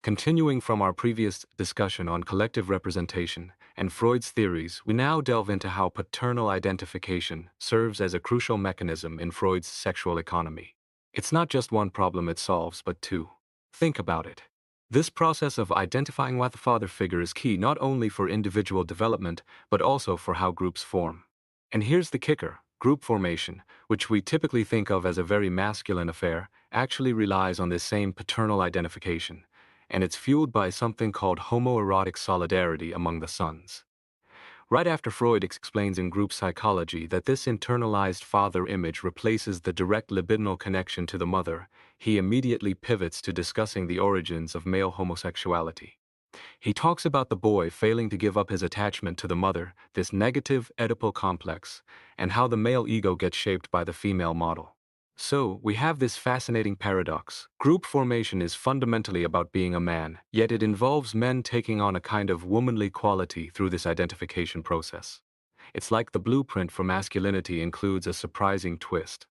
Continuing from our previous discussion on collective representation and Freud's theories, we now delve into how paternal identification serves as a crucial mechanism in Freud's sexual economy. It's not just one problem it solves, but two. Think about it. This process of identifying with the father figure is key not only for individual development, but also for how groups form. And here's the kicker. Group formation, which we typically think of as a very masculine affair, actually relies on this same paternal identification, and it's fueled by something called homoerotic solidarity among the sons. Right after Freud explains in group psychology that this internalized father image replaces the direct libidinal connection to the mother, he immediately pivots to discussing the origins of male homosexuality. He talks about the boy failing to give up his attachment to the mother, this negative Oedipal complex, and how the male ego gets shaped by the female model. So, we have this fascinating paradox. Group formation is fundamentally about being a man, yet it involves men taking on a kind of womanly quality through this identification process. It's like the blueprint for masculinity includes a surprising twist.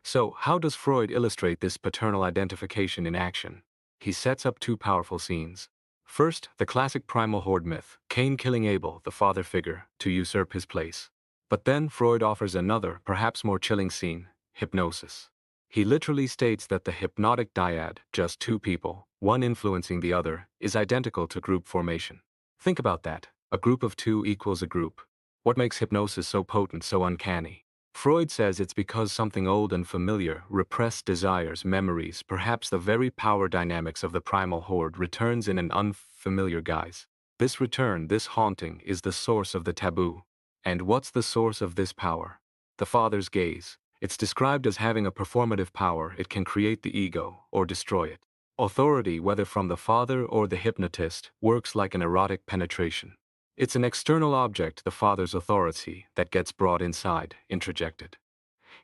So, how does Freud illustrate this paternal identification in action? He sets up two powerful scenes. First, the classic primal horde myth, Cain killing Abel, the father figure, to usurp his place. But then Freud offers another, perhaps more chilling scene, hypnosis. He literally states that the hypnotic dyad, just two people, one influencing the other, is identical to group formation. Think about that. A group of two equals a group. What makes hypnosis so potent, so uncanny? Freud says it's because something old and familiar, repressed desires, memories, perhaps the very power dynamics of the primal horde returns in an unfamiliar guise. This return, this haunting, is the source of the taboo. And what's the source of this power? The father's gaze. It's described as having a performative power. It can create the ego or destroy it. Authority, whether from the father or the hypnotist, works like an erotic penetration. It's an external object, the father's authority, that gets brought inside, introjected.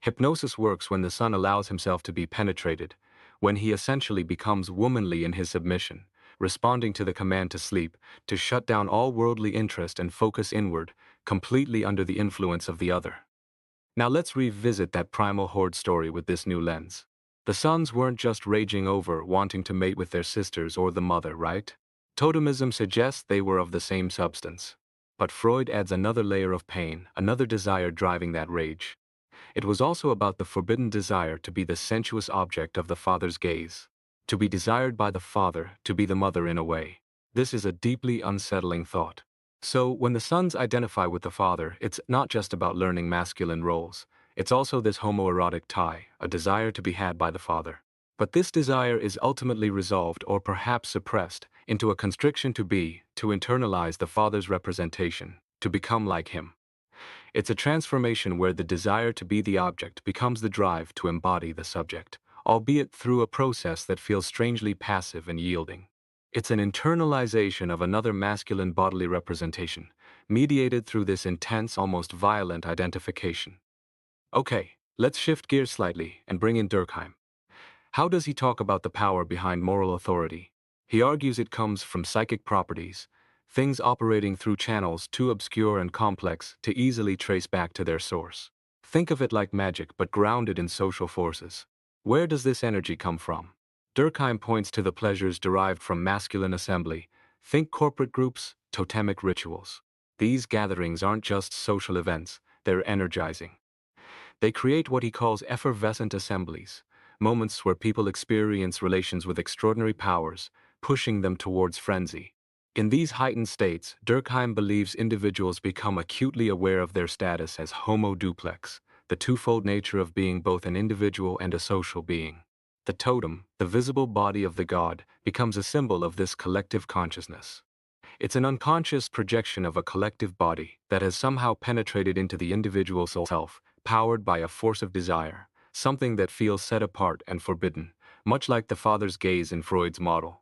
Hypnosis works when the son allows himself to be penetrated, when he essentially becomes womanly in his submission, responding to the command to sleep, to shut down all worldly interest and focus inward, completely under the influence of the other. Now let's revisit that primal horde story with this new lens. The sons weren't just raging over wanting to mate with their sisters or the mother, right? Totemism suggests they were of the same substance. But Freud adds another layer of pain, another desire driving that rage. It was also about the forbidden desire to be the sensuous object of the father's gaze. To be desired by the father, to be the mother in a way. This is a deeply unsettling thought. So, when the sons identify with the father, it's not just about learning masculine roles. It's also this homoerotic tie, a desire to be had by the father. But this desire is ultimately resolved or perhaps suppressed into a constriction to be, to internalize the father's representation, to become like him. It's a transformation where the desire to be the object becomes the drive to embody the subject, albeit through a process that feels strangely passive and yielding. It's an internalization of another masculine bodily representation, mediated through this intense, almost violent identification. Okay, let's shift gears slightly and bring in Durkheim. How does he talk about the power behind moral authority? He argues it comes from psychic properties, things operating through channels too obscure and complex to easily trace back to their source. Think of it like magic but grounded in social forces. Where does this energy come from? Durkheim points to the pleasures derived from masculine assembly. Think corporate groups, totemic rituals. These gatherings aren't just social events, they're energizing. They create what he calls effervescent assemblies, moments where people experience relations with extraordinary powers, pushing them towards frenzy. In these heightened states, Durkheim believes individuals become acutely aware of their status as homo duplex, the twofold nature of being both an individual and a social being. The totem, the visible body of the god, becomes a symbol of this collective consciousness. It's an unconscious projection of a collective body that has somehow penetrated into the individual self, powered by a force of desire, something that feels set apart and forbidden, much like the father's gaze in Freud's model.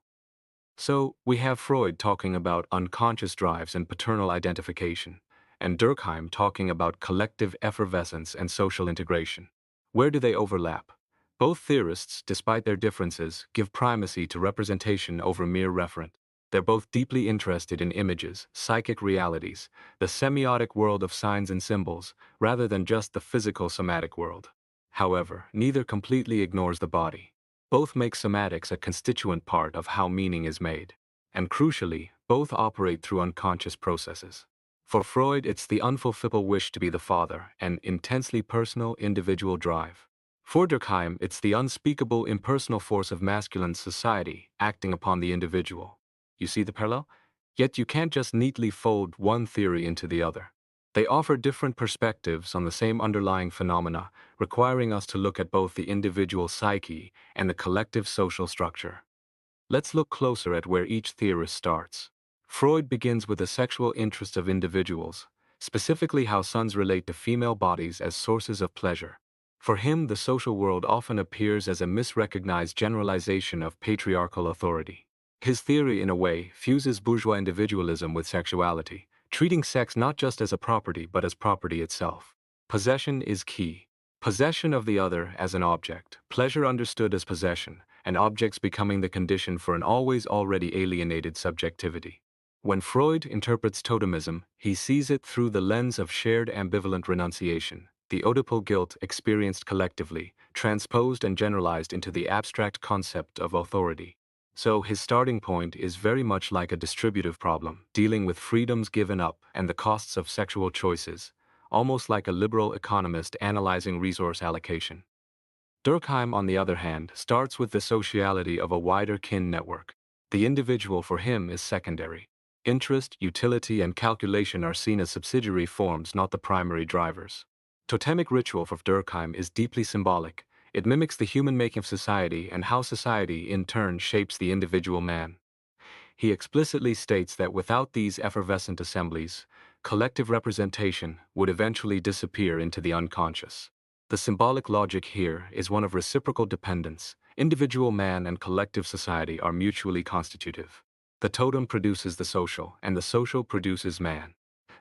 So, we have Freud talking about unconscious drives and paternal identification, and Durkheim talking about collective effervescence and social integration. Where do they overlap? Both theorists, despite their differences, give primacy to representation over mere referent. They're both deeply interested in images, psychic realities, the semiotic world of signs and symbols, rather than just the physical somatic world. However, neither completely ignores the body. Both make somatics a constituent part of how meaning is made. And crucially, both operate through unconscious processes. For Freud, it's the unfulfillable wish to be the father, an intensely personal, individual drive. For Durkheim, it's the unspeakable, impersonal force of masculine society acting upon the individual. You see the parallel? Yet you can't just neatly fold one theory into the other. They offer different perspectives on the same underlying phenomena, requiring us to look at both the individual psyche and the collective social structure. Let's look closer at where each theorist starts. Freud begins with the sexual interest of individuals, specifically how sons relate to female bodies as sources of pleasure. For him, the social world often appears as a misrecognized generalization of patriarchal authority. His theory, in a way, fuses bourgeois individualism with sexuality, treating sex not just as a property but as property itself. Possession is key. Possession of the other as an object, pleasure understood as possession, and objects becoming the condition for an always already alienated subjectivity. When Freud interprets totemism, he sees it through the lens of shared ambivalent renunciation, the Oedipal guilt experienced collectively, transposed and generalized into the abstract concept of authority. So his starting point is very much like a distributive problem, dealing with freedoms given up and the costs of sexual choices, almost like a liberal economist analyzing resource allocation. Durkheim, on the other hand, starts with the sociality of a wider kin network. The individual for him is secondary. Interest, utility, and calculation are seen as subsidiary forms, not the primary drivers. Totemic ritual for Durkheim is deeply symbolic. It mimics the human making of society and how society, in turn, shapes the individual man. He explicitly states that without these effervescent assemblies, collective representation would eventually disappear into the unconscious. The symbolic logic here is one of reciprocal dependence. Individual man and collective society are mutually constitutive. The totem produces the social, and the social produces man.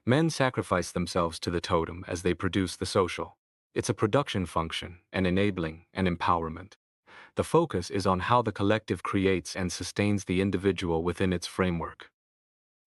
Men sacrifice themselves to the totem as they produce the social. It's a production function, an enabling, an empowerment. The focus is on how the collective creates and sustains the individual within its framework.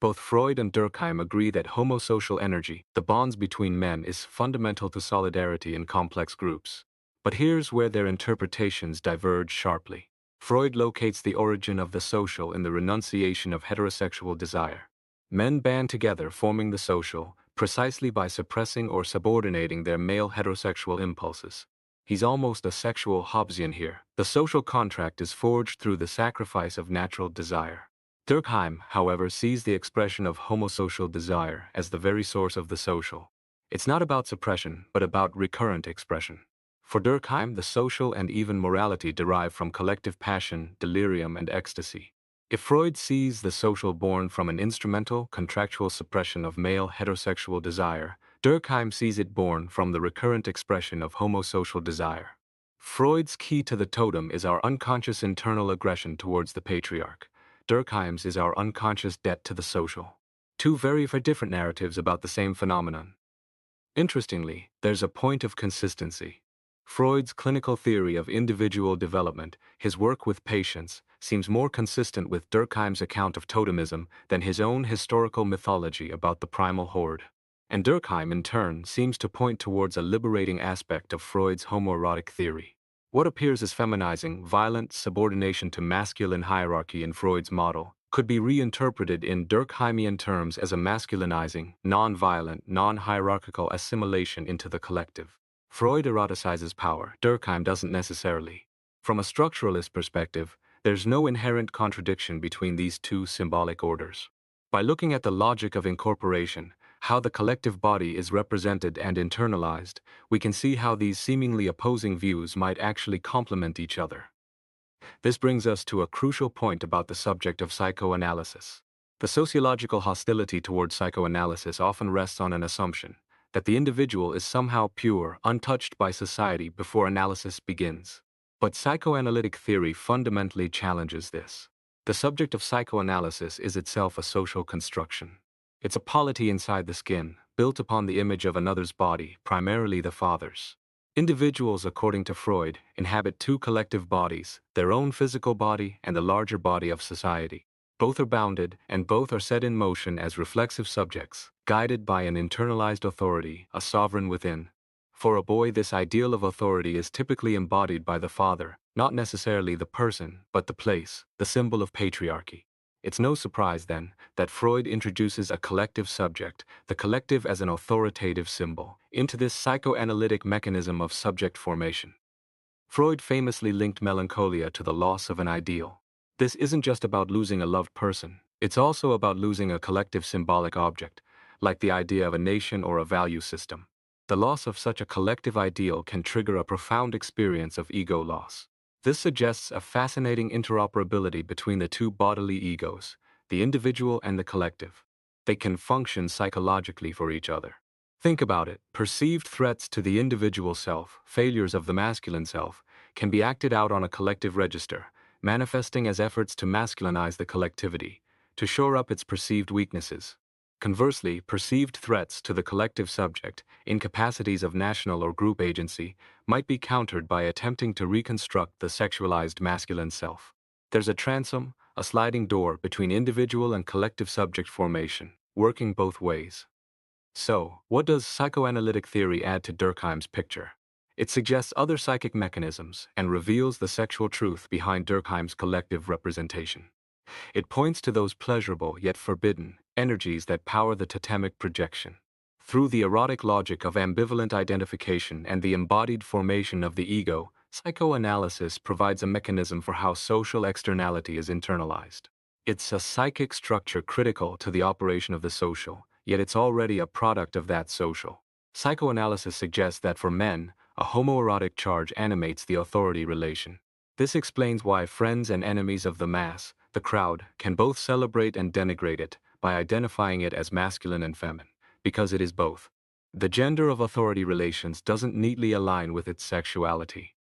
Both Freud and Durkheim agree that homosocial energy, the bonds between men, is fundamental to solidarity in complex groups. But here's where their interpretations diverge sharply. Freud locates the origin of the social in the renunciation of heterosexual desire. Men band together forming the social, precisely by suppressing or subordinating their male heterosexual impulses. He's almost a sexual Hobbesian here. The social contract is forged through the sacrifice of natural desire. Durkheim, however, sees the expression of homosocial desire as the very source of the social. It's not about suppression, but about recurrent expression. For Durkheim, the social and even morality derive from collective passion, delirium, and ecstasy. If Freud sees the social born from an instrumental, contractual suppression of male heterosexual desire, Durkheim sees it born from the recurrent expression of homosocial desire. Freud's key to the totem is our unconscious internal aggression towards the patriarch. Durkheim's is our unconscious debt to the social. Two very different narratives about the same phenomenon. Interestingly, there's a point of consistency. Freud's clinical theory of individual development, his work with patients, seems more consistent with Durkheim's account of totemism than his own historical mythology about the primal horde. And Durkheim, in turn, seems to point towards a liberating aspect of Freud's homoerotic theory. What appears as feminizing, violent subordination to masculine hierarchy in Freud's model could be reinterpreted in Durkheimian terms as a masculinizing, non-violent, non-hierarchical assimilation into the collective. Freud eroticizes power. Durkheim doesn't necessarily. From a structuralist perspective, there's no inherent contradiction between these two symbolic orders. By looking at the logic of incorporation, how the collective body is represented and internalized, we can see how these seemingly opposing views might actually complement each other. This brings us to a crucial point about the subject of psychoanalysis. The sociological hostility towards psychoanalysis often rests on an assumption that the individual is somehow pure, untouched by society before analysis begins. But psychoanalytic theory fundamentally challenges this. The subject of psychoanalysis is itself a social construction. It's a polity inside the skin, built upon the image of another's body, primarily the father's. Individuals, according to Freud, inhabit two collective bodies, their own physical body and the larger body of society. Both are bounded, and both are set in motion as reflexive subjects, guided by an internalized authority, a sovereign within. For a boy, this ideal of authority is typically embodied by the father, not necessarily the person, but the place, the symbol of patriarchy. It's no surprise, then, that Freud introduces a collective subject, the collective as an authoritative symbol, into this psychoanalytic mechanism of subject formation. Freud famously linked melancholia to the loss of an ideal. This isn't just about losing a loved person, it's also about losing a collective symbolic object, like the idea of a nation or a value system. The loss of such a collective ideal can trigger a profound experience of ego loss. This suggests a fascinating interoperability between the two bodily egos, the individual and the collective. They can function psychologically for each other. Think about it. Perceived threats to the individual self, failures of the masculine self, can be acted out on a collective register, manifesting as efforts to masculinize the collectivity, to shore up its perceived weaknesses. Conversely, perceived threats to the collective subject, incapacities of national or group agency, might be countered by attempting to reconstruct the sexualized masculine self. There's a transom, a sliding door between individual and collective subject formation, working both ways. So, what does psychoanalytic theory add to Durkheim's picture? It suggests other psychic mechanisms and reveals the sexual truth behind Durkheim's collective representation. It points to those pleasurable yet forbidden energies that power the totemic projection. Through the erotic logic of ambivalent identification and the embodied formation of the ego, psychoanalysis provides a mechanism for how social externality is internalized. It's a psychic structure critical to the operation of the social, yet it's already a product of that social. Psychoanalysis suggests that for men, a homoerotic charge animates the authority relation. This explains why friends and enemies of the mass, the crowd, can both celebrate and denigrate it by identifying it as masculine and feminine, because it is both. The gender of authority relations doesn't neatly align with its sexuality.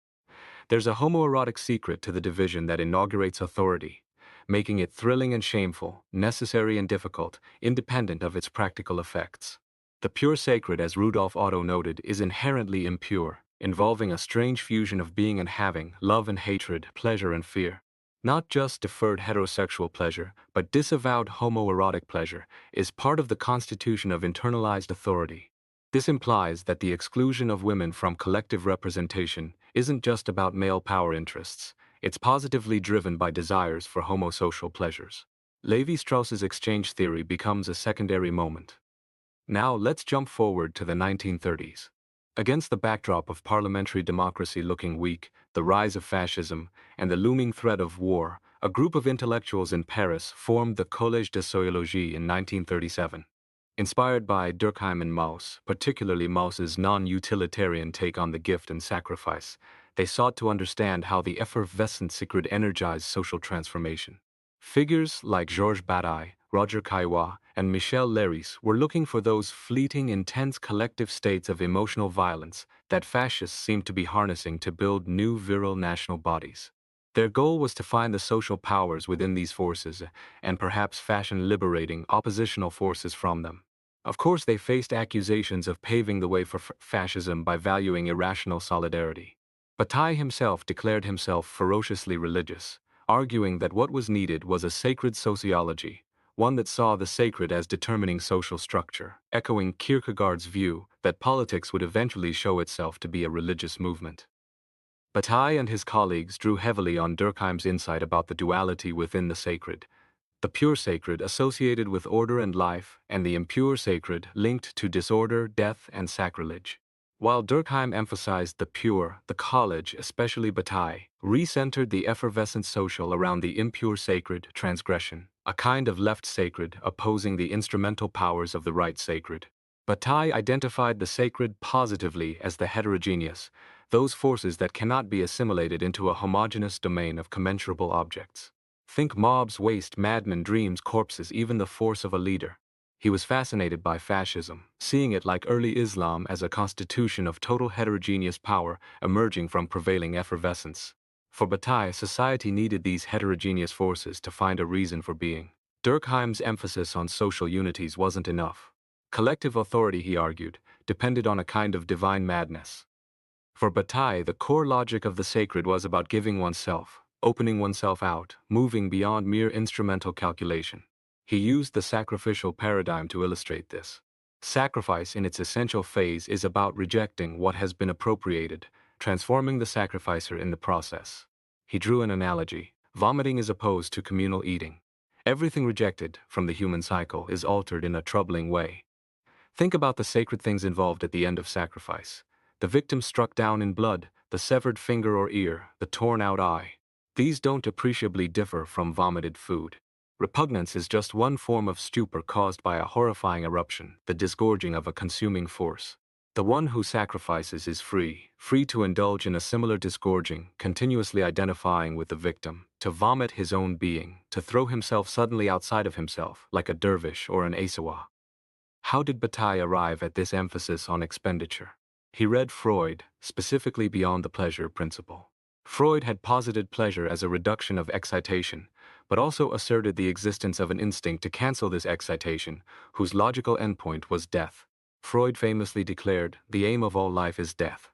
There's a homoerotic secret to the division that inaugurates authority, making it thrilling and shameful, necessary and difficult, independent of its practical effects. The pure sacred, as Rudolf Otto noted, is inherently impure, involving a strange fusion of being and having, love and hatred, pleasure and fear. Not just deferred heterosexual pleasure, but disavowed homoerotic pleasure, is part of the constitution of internalized authority. This implies that the exclusion of women from collective representation isn't just about male power interests. It's positively driven by desires for homosocial pleasures. Levi-Strauss's exchange theory becomes a secondary moment. Now let's jump forward to the 1930s. Against the backdrop of parliamentary democracy looking weak, the rise of fascism, and the looming threat of war, a group of intellectuals in Paris formed the Collège de Sociologie in 1937. Inspired by Durkheim and Mauss, particularly Mauss's non-utilitarian take on the gift and sacrifice, they sought to understand how the effervescent secret energized social transformation. Figures like Georges Bataille, Roger Caillois, and Michel Leiris were looking for those fleeting, intense collective states of emotional violence that fascists seemed to be harnessing to build new virile national bodies. Their goal was to find the social powers within these forces and perhaps fashion liberating oppositional forces from them. Of course, they faced accusations of paving the way for fascism by valuing irrational solidarity. Bataille himself declared himself ferociously religious, arguing that what was needed was a sacred sociology, one that saw the sacred as determining social structure, echoing Kierkegaard's view that politics would eventually show itself to be a religious movement. Bataille and his colleagues drew heavily on Durkheim's insight about the duality within the sacred, the pure sacred associated with order and life, and the impure sacred linked to disorder, death, and sacrilege. While Durkheim emphasized the pure, the college, especially Bataille, recentered the effervescent social around the impure sacred, transgression, a kind of left sacred opposing the instrumental powers of the right sacred. Bataille identified the sacred positively as the heterogeneous, those forces that cannot be assimilated into a homogeneous domain of commensurable objects. Think mobs, waste, madmen, dreams, corpses, even the force of a leader. He was fascinated by fascism, seeing it like early Islam as a constitution of total heterogeneous power emerging from prevailing effervescence. For Bataille, society needed these heterogeneous forces to find a reason for being. Durkheim's emphasis on social unities wasn't enough. Collective authority, he argued, depended on a kind of divine madness. For Bataille, the core logic of the sacred was about giving oneself, opening oneself out, moving beyond mere instrumental calculation. He used the sacrificial paradigm to illustrate this. Sacrifice in its essential phase is about rejecting what has been appropriated, transforming the sacrificer in the process. He drew an analogy. Vomiting is opposed to communal eating. Everything rejected from the human cycle is altered in a troubling way. Think about the sacred things involved at the end of sacrifice. The victim struck down in blood, the severed finger or ear, the torn out eye. These don't appreciably differ from vomited food. Repugnance is just one form of stupor caused by a horrifying eruption, the disgorging of a consuming force. The one who sacrifices is free to indulge in a similar disgorging, continuously identifying with the victim, to vomit his own being, to throw himself suddenly outside of himself, like a dervish or an Asawa. How did Bataille arrive at this emphasis on expenditure? He read Freud, specifically Beyond the Pleasure Principle. Freud had posited pleasure as a reduction of excitation, but also asserted the existence of an instinct to cancel this excitation, whose logical endpoint was death. Freud famously declared, "The aim of all life is death."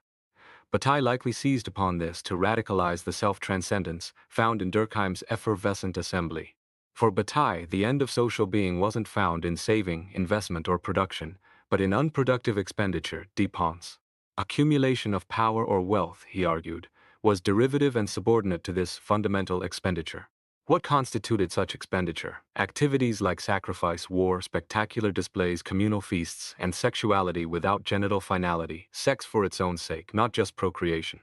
Bataille likely seized upon this to radicalize the self-transcendence found in Durkheim's effervescent assembly. For Bataille, the end of social being wasn't found in saving, investment, or production, but in unproductive expenditure, dépense. Accumulation of power or wealth, he argued, was derivative and subordinate to this fundamental expenditure. What constituted such expenditure? Activities like sacrifice, war, spectacular displays, communal feasts, and sexuality without genital finality, sex for its own sake, not just procreation.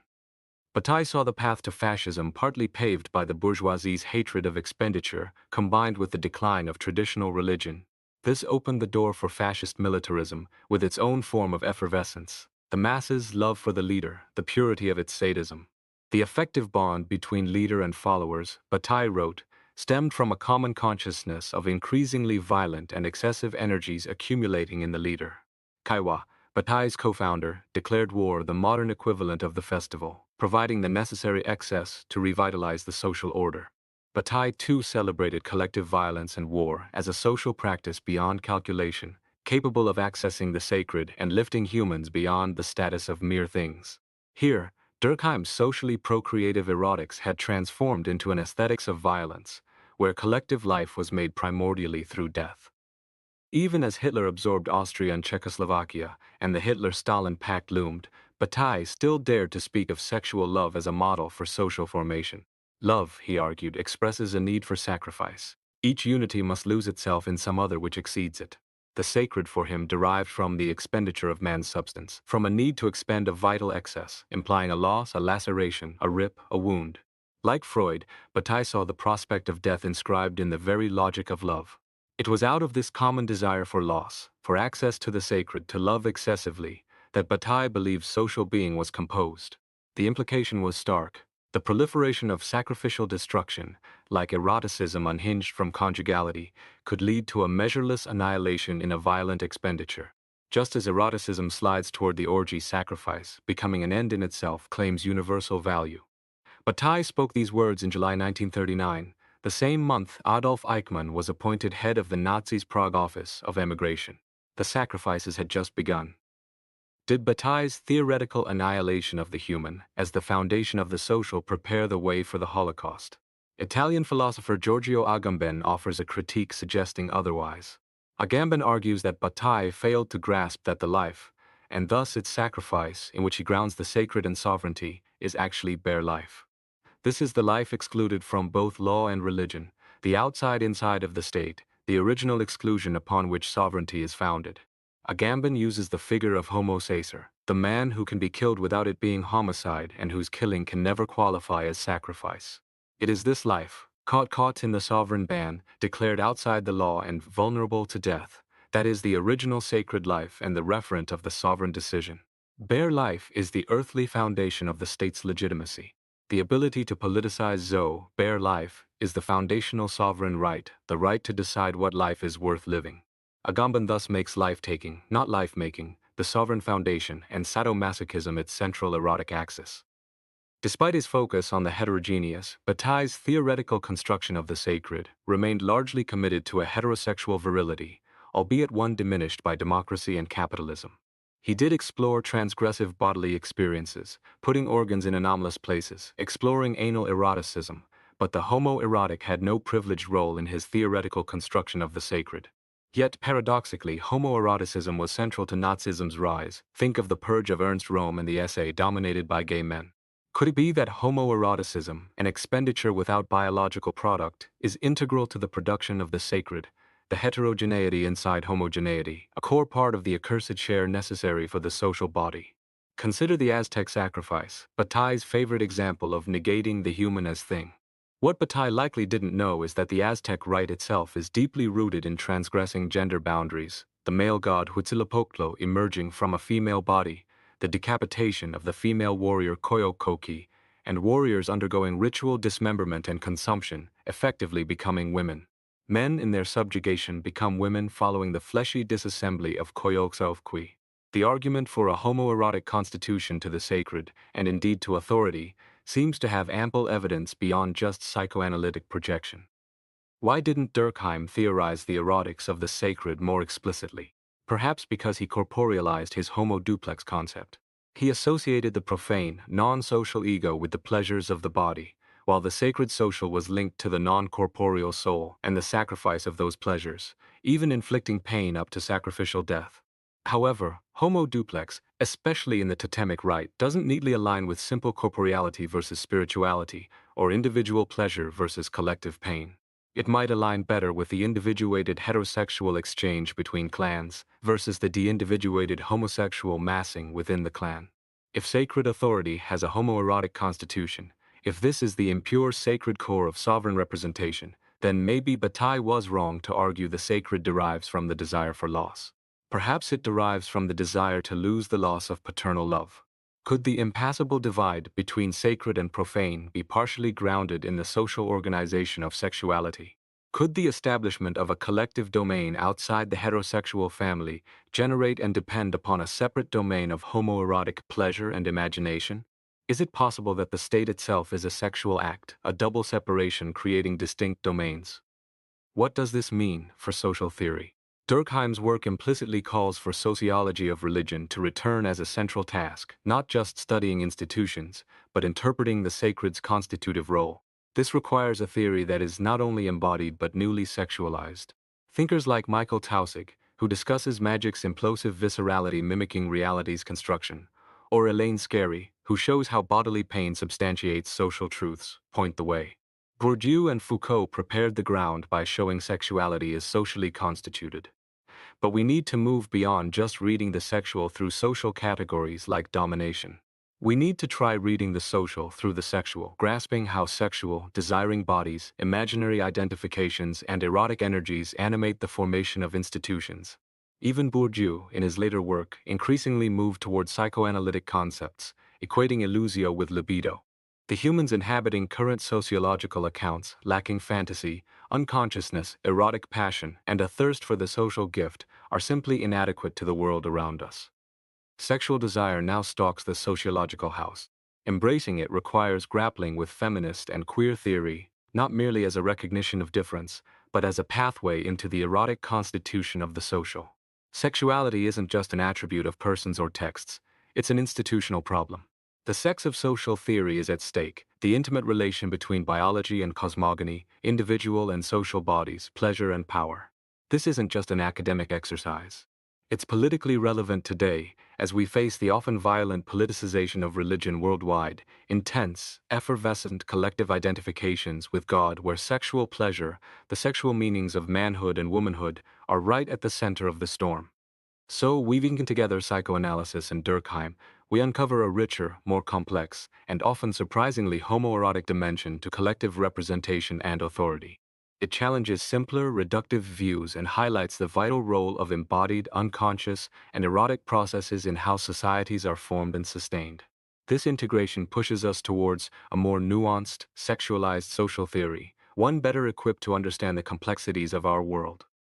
Bataille saw the path to fascism partly paved by the bourgeoisie's hatred of expenditure, combined with the decline of traditional religion. This opened the door for fascist militarism, with its own form of effervescence, the masses' love for the leader, the purity of its sadism. The affective bond between leader and followers, Bataille wrote, stemmed from a common consciousness of increasingly violent and excessive energies accumulating in the leader. Kaiwa, Bataille's co-founder, declared war the modern equivalent of the festival, providing the necessary excess to revitalize the social order. Bataille too celebrated collective violence and war as a social practice beyond calculation, capable of accessing the sacred and lifting humans beyond the status of mere things. Here, Durkheim's socially procreative erotics had transformed into an aesthetics of violence, where collective life was made primordially through death. Even as Hitler absorbed Austria and Czechoslovakia, and the Hitler-Stalin pact loomed, Bataille still dared to speak of sexual love as a model for social formation. Love, he argued, expresses a need for sacrifice. Each unity must lose itself in some other which exceeds it. The sacred for him derived from the expenditure of man's substance, from a need to expend a vital excess, implying a loss, a laceration, a rip, a wound. Like Freud, Bataille saw the prospect of death inscribed in the very logic of love. It was out of this common desire for loss, for access to the sacred, to love excessively, that Bataille believed social being was composed. The implication was stark. The proliferation of sacrificial destruction, like eroticism unhinged from conjugality, could lead to a measureless annihilation in a violent expenditure. Just as eroticism slides toward the orgy sacrifice, becoming an end in itself, claims universal value. Bataille spoke these words in July 1939. The same month, Adolf Eichmann was appointed head of the Nazis' Prague office of emigration. The sacrifices had just begun. Did Bataille's theoretical annihilation of the human, as the foundation of the social, prepare the way for the Holocaust? Italian philosopher Giorgio Agamben offers a critique suggesting otherwise. Agamben argues that Bataille failed to grasp that the life, and thus its sacrifice, in which he grounds the sacred and sovereignty, is actually bare life. This is the life excluded from both law and religion, the outside-inside of the state, the original exclusion upon which sovereignty is founded. Agamben uses the figure of homo sacer, the man who can be killed without it being homicide and whose killing can never qualify as sacrifice. It is this life, caught in the sovereign ban, declared outside the law and vulnerable to death, that is the original sacred life and the referent of the sovereign decision. Bare life is the earthly foundation of the state's legitimacy. The ability to politicize bare life, is the foundational sovereign right, the right to decide what life is worth living. Agamben thus makes life-taking, not life-making, the sovereign foundation, and sadomasochism its central erotic axis. Despite his focus on the heterogeneous, Bataille's theoretical construction of the sacred remained largely committed to a heterosexual virility, albeit one diminished by democracy and capitalism. He did explore transgressive bodily experiences, putting organs in anomalous places, exploring anal eroticism, but the homoerotic had no privileged role in his theoretical construction of the sacred. Yet, paradoxically, homoeroticism was central to Nazism's rise. Think of the Purge of Ernst Röhm and the essay dominated by gay men. Could it be that homoeroticism, an expenditure without biological product, is integral to the production of the sacred, the heterogeneity inside homogeneity, a core part of the accursed share necessary for the social body? Consider the Aztec sacrifice, Bataille's favorite example of negating the human as thing. What Bataille likely didn't know is that the Aztec rite itself is deeply rooted in transgressing gender boundaries, the male god Huitzilopochtli emerging from a female body, the decapitation of the female warrior Coyocoqui, and warriors undergoing ritual dismemberment and consumption, effectively becoming women. Men in their subjugation become women following the fleshy disassembly of Coyoxauhqui. The argument for a homoerotic constitution to the sacred, and indeed to authority, seems to have ample evidence beyond just psychoanalytic projection. Why didn't Durkheim theorize the erotics of the sacred more explicitly? Perhaps because he corporealized his homo duplex concept. He associated the profane, non-social ego with the pleasures of the body, while the sacred social was linked to the non-corporeal soul and the sacrifice of those pleasures, even inflicting pain up to sacrificial death. However, homo duplex, especially in the totemic rite, doesn't neatly align with simple corporeality versus spirituality, or individual pleasure versus collective pain. It might align better with the individuated heterosexual exchange between clans versus the de-individuated homosexual massing within the clan. If sacred authority has a homoerotic constitution, if this is the impure sacred core of sovereign representation, then maybe Bataille was wrong to argue the sacred derives from the desire for loss. Perhaps it derives from the desire to lose the loss of paternal love. Could the impassable divide between sacred and profane be partially grounded in the social organization of sexuality? Could the establishment of a collective domain outside the heterosexual family generate and depend upon a separate domain of homoerotic pleasure and imagination? Is it possible that the state itself is a sexual act, a double separation creating distinct domains? What does this mean for social theory? Durkheim's work implicitly calls for sociology of religion to return as a central task, not just studying institutions, but interpreting the sacred's constitutive role. This requires a theory that is not only embodied but newly sexualized. Thinkers like Michael Taussig, who discusses magic's implosive viscerality mimicking reality's construction, or Elaine Scarry, who shows how bodily pain substantiates social truths, point the way. Bourdieu and Foucault prepared the ground by showing sexuality is socially constituted. But we need to move beyond just reading the sexual through social categories like domination. We need to try reading the social through the sexual, grasping how sexual, desiring bodies, imaginary identifications, and erotic energies animate the formation of institutions. Even Bourdieu, in his later work, increasingly moved toward psychoanalytic concepts, equating illusio with libido. The humans inhabiting current sociological accounts, lacking fantasy, unconsciousness, erotic passion, and a thirst for the social gift, are simply inadequate to the world around us. Sexual desire now stalks the sociological house. Embracing it requires grappling with feminist and queer theory, not merely as a recognition of difference, but as a pathway into the erotic constitution of the social. Sexuality isn't just an attribute of persons or texts, it's an institutional problem. The sex of social theory is at stake, the intimate relation between biology and cosmogony, individual and social bodies, pleasure and power. This isn't just an academic exercise. It's politically relevant today, as we face the often violent politicization of religion worldwide, intense, effervescent collective identifications with God where sexual pleasure, the sexual meanings of manhood and womanhood, are right at the center of the storm. So, weaving together psychoanalysis and Durkheim, we uncover a richer, more complex, and often surprisingly homoerotic dimension to collective representation and authority. It challenges simpler, reductive views and highlights the vital role of embodied, unconscious, and erotic processes in how societies are formed and sustained. This integration pushes us towards a more nuanced, sexualized social theory, one better equipped to understand the complexities of our world.